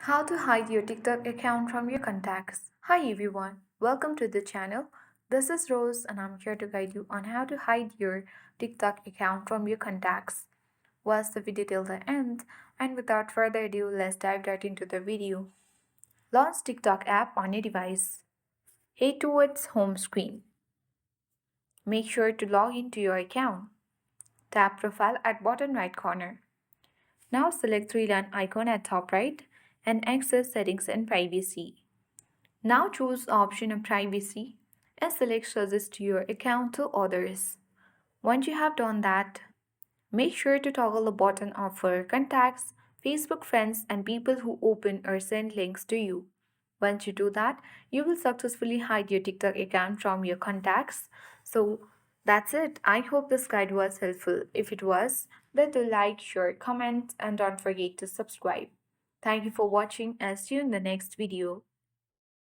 How to hide your TikTok account from your contacts. Hi everyone, welcome to the channel. This is Rose and I'm here to guide you on how to hide your TikTok account from your contacts. Watch the video till the end and without further ado, let's dive right into the video. Launch TikTok app on your device. Head towards home screen. Make sure to log into your account. Tap profile at bottom right corner. Now select three line icon at top right and access settings and privacy. Now choose the option of privacy and select suggest your account to others. Once you have done that, make sure to toggle the button of for contacts, Facebook friends and people who open or send links to you. Once you do that, you will successfully hide your TikTok account from your contacts. So that's it. I hope this guide was helpful. If it was, then do like, share, comment and don't forget to subscribe. Thank you for watching and see you in the next video.